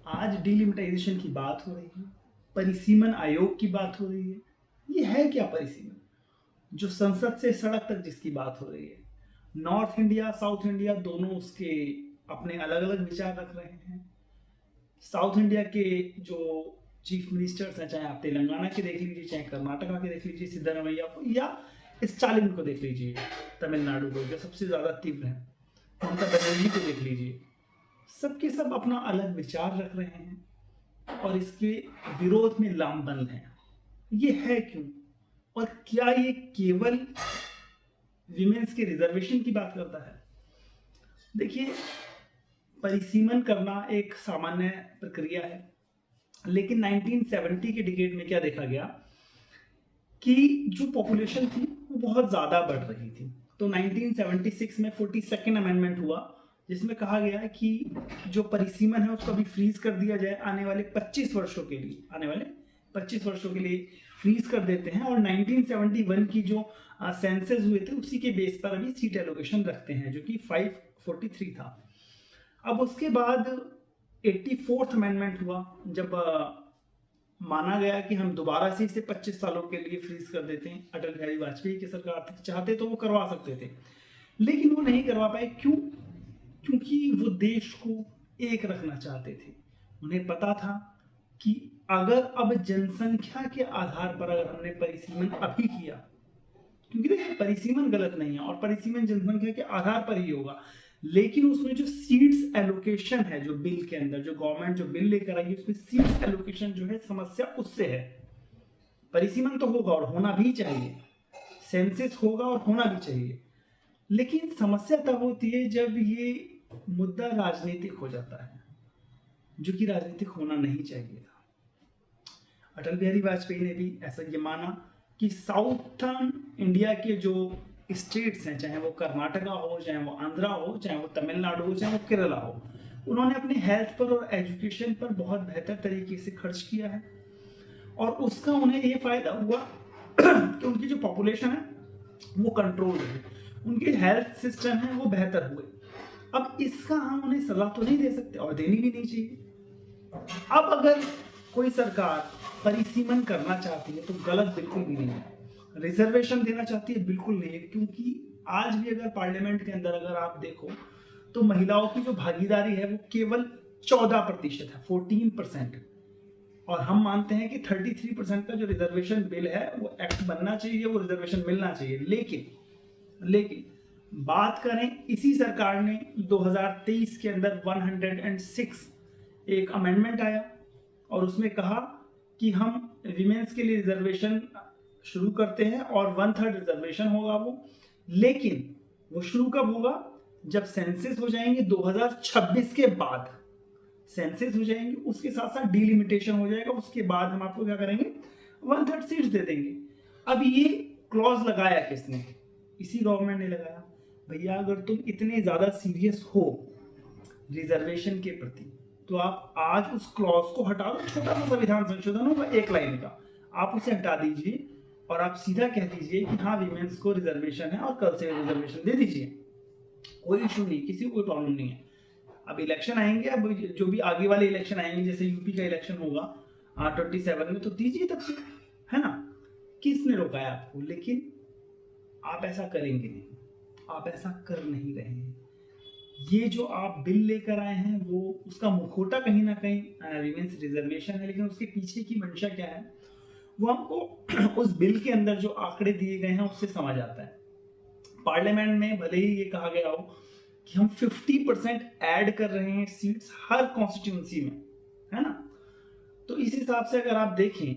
आज डिलिमिटाइजेशन की बात हो रही है, परिसीमन आयोग की बात हो रही है। ये है क्या परिसीमन? जो संसद से सड़क तक जिसकी बात हो रही है, नॉर्थ इंडिया साउथ इंडिया दोनों उसके अपने अलग अलग विचार रख रहे हैं। साउथ इंडिया के जो चीफ मिनिस्टर्स हैं, चाहे आप तेलंगाना के देख लीजिए, चाहे कर्नाटका के देख लीजिए सिद्धरमैया को, या स्टालिन को देख लीजिए तमिलनाडु को, जो सबसे ज़्यादा तीव्र है, ममता बनर्जी को देख लीजिए, सबके सब अपना अलग विचार रख रहे हैं और इसके विरोध में लामबंद हैं। ये है क्यों? और क्या ये केवल विमेंस के रिजर्वेशन की बात करता है? देखिए, परिसीमन करना एक सामान्य प्रक्रिया है, लेकिन 1970 के डिकेड में क्या देखा गया कि जो पॉपुलेशन थी वो बहुत ज़्यादा बढ़ रही थी। तो 1976 में 42nd अमेंडमेंट हुआ, जिसमें कहा गया कि जो परिसीमन है उसको अभी फ्रीज कर दिया जाए, आने वाले 25 वर्षों के लिए फ्रीज कर देते हैं। और 1971 की जो सेंसस हुए थे उसी के बेस पर अभी सीट एलोकेशन रखते हैं, जो कि 543 था। अब उसके बाद 84th अमेंडमेंट हुआ, जब माना गया कि हम दोबारा से इसे 25 सालों के लिए फ्रीज कर देते हैं। अटल बिहारी वाजपेयी की सरकार चाहते तो वो करवा सकते थे, लेकिन वो नहीं करवा पाए। क्यों? क्योंकि वो देश को एक रखना चाहते थे। उन्हें पता था कि अगर अब जनसंख्या के आधार पर अगर हमने परिसीमन अभी किया, क्योंकि देखिए परिसीमन गलत नहीं है और परिसीमन जनसंख्या के आधार पर ही होगा, लेकिन उसमें जो सीट्स एलोकेशन है, जो बिल के अंदर जो गवर्नमेंट जो बिल लेकर आई है उसमें सीट्स एलोकेशन जो है, समस्या उससे है। परिसीमन तो होगा और होना भी चाहिए, सेंसस होगा और होना भी चाहिए, लेकिन समस्या तब होती है जब ये मुद्दा राजनीतिक हो जाता है, जो कि राजनीतिक होना नहीं चाहिए था। अटल बिहारी वाजपेयी ने भी ऐसा ये माना कि साउथर्न इंडिया के जो स्टेट्स हैं, चाहे वो कर्नाटका हो, चाहे वो आंध्रा हो, चाहे वो तमिलनाडु हो, चाहे वो केरला हो, उन्होंने अपने हेल्थ पर और एजुकेशन पर बहुत बेहतर तरीके से खर्च किया है और उसका उन्हें ये फायदा हुआ कि उनकी जो पॉपुलेशन है वो कंट्रोल हुई, उनके हेल्थ सिस्टम है वो बेहतर हुए। अब इसका हम उन्हें सलाह तो नहीं दे सकते और देनी भी नहीं चाहिए। अब अगर कोई सरकार परिसीमन करना चाहती है तो गलत बिल्कुल भी नहीं है, रिजर्वेशन देना चाहती है बिल्कुल नहीं है, क्योंकि आज भी अगर पार्लियामेंट के अंदर अगर आप देखो तो महिलाओं की जो भागीदारी है वो केवल 14% है, 14%। और हम मानते हैं कि 33% का जो रिजर्वेशन बिल है वो एक्ट बनना चाहिए, वो रिजर्वेशन मिलना चाहिए। लेकिन बात करें, इसी सरकार ने 2023 के अंदर 106 एक अमेंडमेंट आया और उसमें कहा कि हम विमेंस के लिए रिजर्वेशन शुरू करते हैं और 1/3 रिजर्वेशन होगा वो, लेकिन वो शुरू कब होगा? जब सेंसस हो जाएंगे 2026 के बाद, सेंसस हो जाएंगे, उसके साथ साथ डिलिमिटेशन हो जाएगा, उसके बाद हम आपको क्या करेंगे? 1/3 सीट्स दे देंगे। अब ये क्लॉज लगाया किसने? इसी गवर्नमेंट ने लगाया। भैया अगर तुम इतने ज्यादा सीरियस हो रिजर्वेशन के प्रति, तो आप आज उस क्लॉज को हटा दो। छोटा सा संविधान संशोधन होगा 1 लाइन का, आप उसे हटा दीजिए और आप सीधा कह दीजिए कि हाँ विमेंस को रिजर्वेशन है और कल से रिजर्वेशन दे दीजिए। कोई इशू नहीं, किसी को कोई प्रॉब्लम नहीं है। अब इलेक्शन आएंगे, अब जो भी आगे वाले इलेक्शन आएंगे, जैसे यूपी का इलेक्शन होगा 27 में, तो दीजिए तब से, है ना? किसने रोका है आपको? लेकिन आप ऐसा करेंगे नहीं, आप ऐसा कर नहीं रहे हैं। ये जो आप बिल लेकर आए हैं वो उसका मुखौटा कहीं ना कहीं विमेंस रिजर्वेशन है, लेकिन उसके पीछे की मंशा क्या है वो हमको उस बिल के अंदर जो आंकड़े दिए गए हैं उससे समझ आता है। पार्लियामेंट में भले ही ये कहा गया हो कि हम 50% ऐड कर रहे हैं सीट्स हर कॉन्स्टिट्यूंसी में, है ना? तो इस हिसाब से अगर आप देखें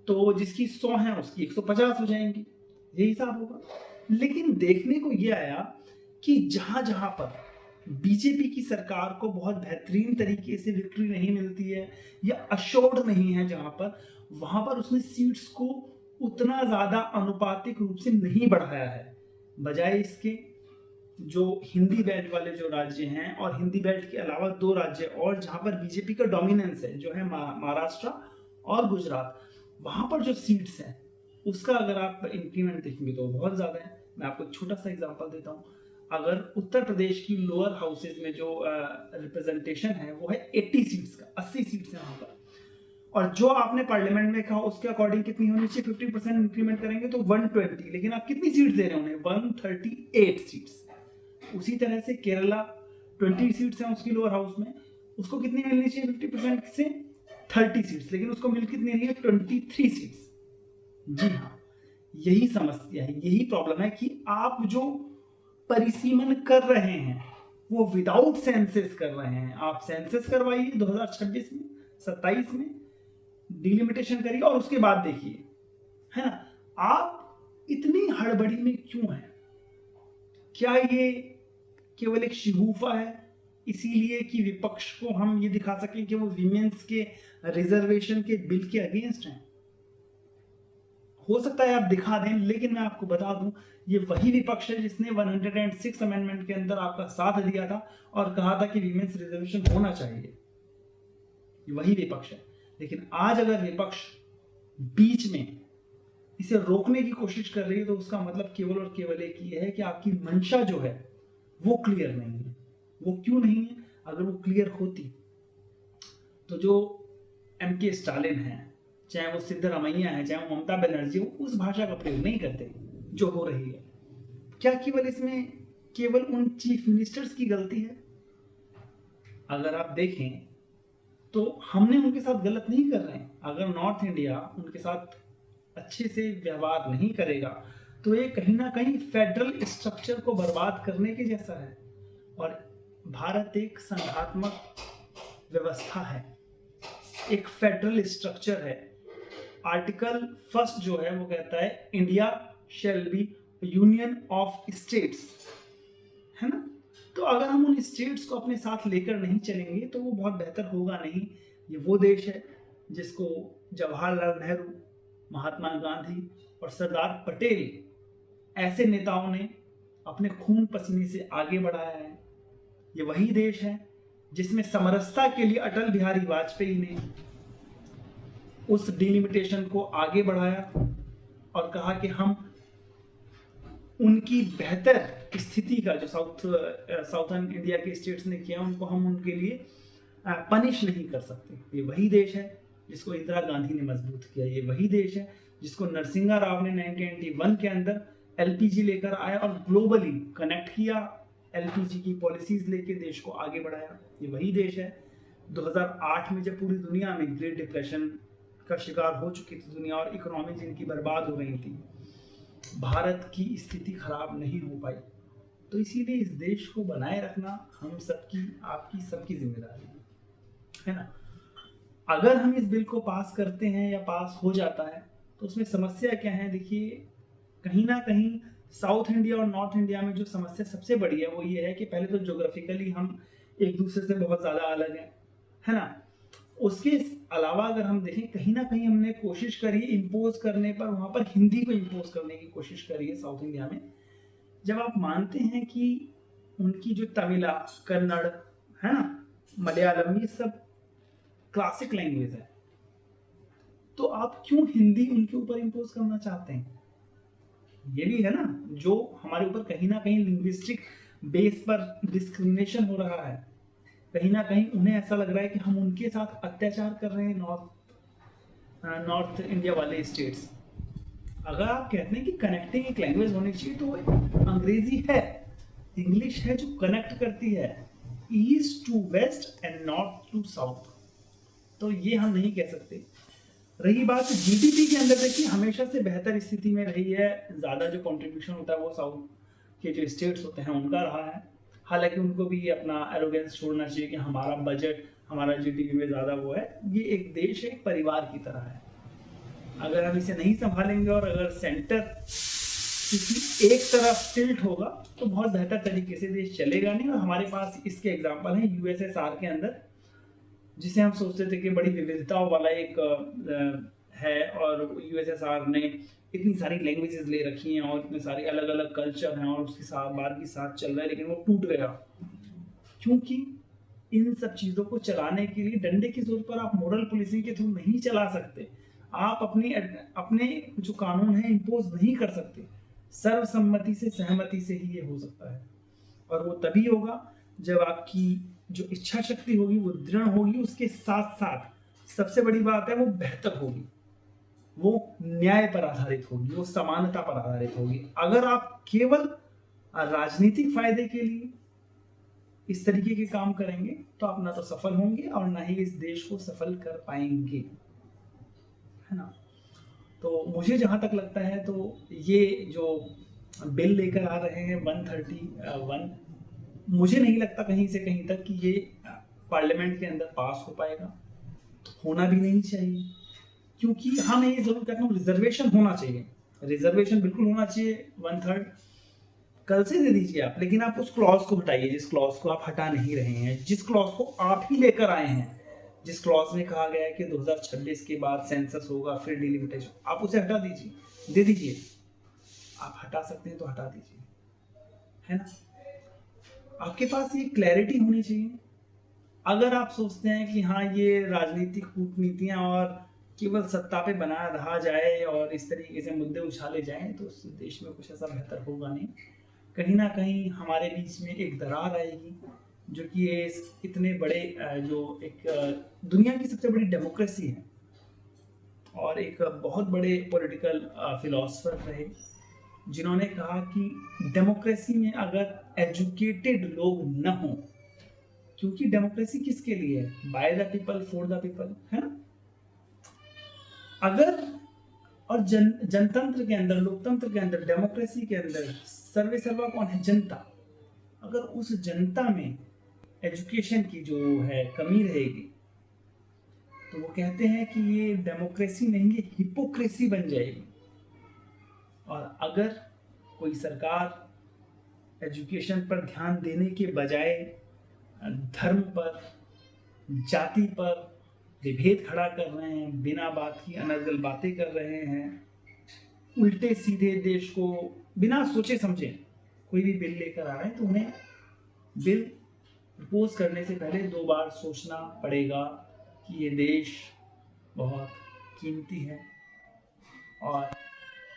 तो जिसकी 100 है उसकी 150 हो जाएंगी, यही हिसाब होगा। लेकिन देखने को ये आया कि जहां जहां पर बीजेपी की सरकार को बहुत बेहतरीन तरीके से विक्ट्री नहीं मिलती है या अश्योर्ड नहीं है, जहां पर वहां पर उसने सीट्स को उतना ज्यादा अनुपातिक रूप से नहीं बढ़ाया है। बजाय इसके जो हिंदी बेल्ट वाले जो राज्य हैं और हिंदी बेल्ट के अलावा 2 राज्य और जहां पर बीजेपी का डोमिनेंस है, जो है महाराष्ट्र और गुजरात, वहां पर जो सीट्स हैं उसका अगर आप इंक्रीमेंट देखेंगे तो बहुत ज्यादा है। मैं आपको एक छोटा सा एग्जांपल देता हूँ। अगर उत्तर प्रदेश की लोअर हाउसेज में जो रिप्रेजेंटेशन है वो है 80 सीट्स का, 80 और जो आपने पार्लियामेंट में कहा उसके अकॉर्डिंग कितनी होनी चाहिए, 50% इंक्रीमेंट करेंगे तो 120, लेकिन आप कितनी सीट्स दे रहे हैं उन्हें, 138 सीट्स। उसी तरह से केरला 20 सीट्स हैं उसकी लोअर हाउस में, उसको कितनी मिलनी चाहिए 50% से 30 सीट्स, लेकिन उसको मिल कितनी रही है 23 सीट्स। जी हाँ, यही समस्या है, यही प्रॉब्लम है कि आप जो परिसीमन कर रहे हैं वो विदाउट सेंसस कर रहे हैं। आप सेंसस करवाइए 2026 में, 27 में डिलिमिटेशन करिए और उसके बाद देखिए, है ना। आप इतनी हड़बड़ी में क्यों हैं? क्या ये केवल एक शिगूफा है इसीलिए कि विपक्ष को हम ये दिखा सकें कि वो विमेंस के रिजर्वेशन के बिल के अगेंस्ट हैं? हो सकता है आप दिखा दें, लेकिन मैं आपको बता दूं ये वही विपक्ष है जिसने 106 अमेंडमेंट के अंदर आपका साथ दिया था और कहा था कि विमेंस रिजर्वेशन होना चाहिए। ये वही विपक्ष है। लेकिन आज अगर विपक्ष बीच में इसे रोकने की कोशिश कर रही है तो उसका मतलब केवल और केवल एक ये है कि आपकी मंशा जो है वो क्लियर नहीं है। वो क्यों नहीं है? अगर वो क्लियर होती तो जो MK स्टालिन है, चाहे वो सिद्धरामैया है, चाहे वो ममता बनर्जी, वो उस भाषा का प्रयोग नहीं करते जो हो रही है। क्या केवल इसमें केवल उन चीफ मिनिस्टर्स की गलती है? अगर आप देखें तो हमने उनके साथ गलत नहीं कर रहे हैं। अगर नॉर्थ इंडिया उनके साथ अच्छे से व्यवहार नहीं करेगा तो ये कहीं ना कहीं फेडरल स्ट्रक्चर को बर्बाद करने के जैसा है। और भारत एक संघात्मक व्यवस्था है, एक फेडरल स्ट्रक्चर है। आर्टिकल 1 जो है वो कहता है India shall be union of states, है ना। तो अगर हम उन स्टेट्स को अपने साथ लेकर नहीं चलेंगे तो वो बहुत बेहतर होगा नहीं। ये वो देश है जिसको जवाहरलाल नेहरू, महात्मा गांधी और सरदार पटेल ऐसे नेताओं ने अपने खून पसीने से आगे बढ़ाया है। ये वही देश है जिसमें समरसता के लिए अटल बिहारी वाजपेयी ने उस डिलिमिटेशन को आगे बढ़ाया और कहा कि हम उनकी बेहतर स्थिति का जो साउथर्न इंडिया के स्टेट्स ने किया उनको हम उनके लिए पनिश नहीं कर सकते। ये वही देश है जिसको इंदिरा गांधी ने मजबूत किया। ये वही देश है जिसको नरसिंहा राव ने 1991 के अंदर LPG लेकर आया और ग्लोबली कनेक्ट किया, LPG की पॉलिसीज लेके देश को आगे बढ़ाया। ये वही देश है 2008 में जब पूरी दुनिया में ग्रेट डिप्रेशन का शिकार हो चुकी थी दुनिया और इकोनॉमी जिनकी बर्बाद हो रही थी, भारत की स्थिति खराब नहीं हो पाई। तो इसीलिए इस देश को बनाए रखना हम सबकी, आपकी सबकी जिम्मेदारी है ना। अगर हम इस बिल को पास करते हैं या पास हो जाता है तो उसमें समस्या क्या है? देखिए, कहीं ना कहीं साउथ इंडिया और नॉर्थ इंडिया में जो समस्या सबसे बड़ी है वो ये है कि पहले तो ज्योग्राफिकली हम एक दूसरे से बहुत ज़्यादा अलग हैं, है ना। उसके अलावा अगर हम देखें, कहीं ना कहीं हमने कोशिश करी इम्पोज करने पर, वहाँ पर हिंदी को इम्पोज करने की कोशिश करी है साउथ इंडिया में। जब आप मानते हैं कि उनकी जो तमिला, कन्नड़, है ना, मलयालम, ये सब क्लासिक लैंग्वेज है, तो आप क्यों हिंदी उनके ऊपर इम्पोज करना चाहते हैं? ये भी है ना, जो हमारे ऊपर कहीं ना कहीं लिंग्विस्टिक बेस पर डिस्क्रिमिनेशन हो रहा है। कहीं ना कहीं उन्हें ऐसा लग रहा है कि हम उनके साथ अत्याचार कर रहे हैं, नॉर्थ इंडिया वाले स्टेट्स। अगर आप कहते हैं कि कनेक्टिंग एक लैंग्वेज होनी चाहिए तो वो अंग्रेजी है, इंग्लिश है जो कनेक्ट करती है east to west and north to south. तो ये हम नहीं कह सकते। रही बात GDP के अंदर, देखिए हमेशा से बेहतर स्थिति में रही है, ज़्यादा जो कंट्रीब्यूशन होता है वो साउथ के जो स्टेट्स होते हैं उनका रहा है। हालांकि उनको भी अपना एरोगेंस छोड़ना चाहिए कि हमारा बजट, हमारा GDP में ज़्यादा वो है। ये एक देश है, एक परिवार की तरह है। अगर हम इसे नहीं संभालेंगे और अगर सेंटर किसी एक तरफ टिल्ट होगा तो बहुत बेहतर तरीके से देश चलेगा नहीं। और हमारे पास इसके एग्जाम्पल हैं USSR के अंदर, जिसे हम सोचते थे कि बड़ी विविधताओं वाला एक है, और USSR ने इतनी सारी लैंग्वेजेस ले रखी हैं और इतने सारे अलग अलग कल्चर हैं और उसके साथ बार की साथ चल रहा है, लेकिन वो टूट गया क्योंकि इन सब चीज़ों को चलाने के लिए डंडे की जोर पर आप मोरल पुलिसिंग के थ्रू नहीं चला सकते। आप अपने जो कानून है इम्पोज नहीं कर सकते। सर्वसम्मति से, सहमति से ही ये हो सकता है, और वो तभी होगा जब आपकी जो इच्छा शक्ति होगी वो दृढ़ होगी, उसके साथ साथ सबसे बड़ी बात है वो बेहतर होगी, वो न्याय पर आधारित होगी, वो समानता पर आधारित होगी। अगर आप केवल राजनीतिक फायदे के लिए इस तरीके के काम करेंगे तो आप ना तो सफल होंगे और ना ही इस देश को सफल कर पाएंगे, है ना। तो मुझे जहां तक लगता है तो ये जो बिल लेकर आ रहे हैं 131, मुझे नहीं लगता कहीं से कहीं तक कि ये पार्लियामेंट के अंदर पास हो पाएगा, होना भी नहीं चाहिए। क्योंकि हाँ, मैं ये जरूर कहता हूँ रिजर्वेशन होना चाहिए, रिजर्वेशन बिल्कुल होना चाहिए 1/3 कल से दे दीजिए आप, लेकिन आप उस क्लॉज को हटाइए जिस क्लॉज को आप हटा नहीं रहे हैं, जिस क्लॉज को आप ही लेकर आए हैं, जिस क्लॉज में कहा गया है कि 2026 के बाद सेंसस होगा फिर डिलिमिटेशन, आप उसे हटा दीजिए, दे दीजिए। आप हटा सकते हैं तो हटा दीजिए, है ना। आपके पास ये क्लैरिटी होनी चाहिए। अगर आप सोचते हैं कि हाँ ये राजनीतिक कूटनीतियां और केवल सत्ता पे बना रहा जाए और इस तरीके से मुद्दे उछाले जाएं तो उस देश में कुछ ऐसा बेहतर होगा नहीं। कहीं ना कहीं हमारे बीच में एक दरार आएगी, जो कि ये इतने बड़े जो एक दुनिया की सबसे बड़ी डेमोक्रेसी है और एक बहुत बड़े पॉलिटिकल फिलोसफर रहे जिन्होंने कहा कि डेमोक्रेसी में अगर एजुकेटेड लोग न हों, क्योंकि डेमोक्रेसी किसके लिए है, by the people for the people, है ना। अगर और जनतंत्र के अंदर, लोकतंत्र के अंदर, डेमोक्रेसी के अंदर सर्वे सर्वा कौन है, जनता। अगर उस जनता में एजुकेशन की जो है कमी रहेगी तो वो कहते हैं कि ये डेमोक्रेसी नहीं, ये हिपोक्रेसी बन जाएगी। और अगर कोई सरकार एजुकेशन पर ध्यान देने के बजाय धर्म पर, जाति पर विभेद खड़ा कर रहे हैं, बिना बात की अनर्गल बातें कर रहे हैं, उल्टे सीधे देश को बिना सोचे समझे कोई भी बिल लेकर आ रहे हैं, तो उन्हें बिल प्रपोज करने से पहले 2 बार सोचना पड़ेगा कि ये देश बहुत कीमती है और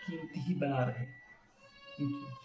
कीमती ही बना रहे। Thank you.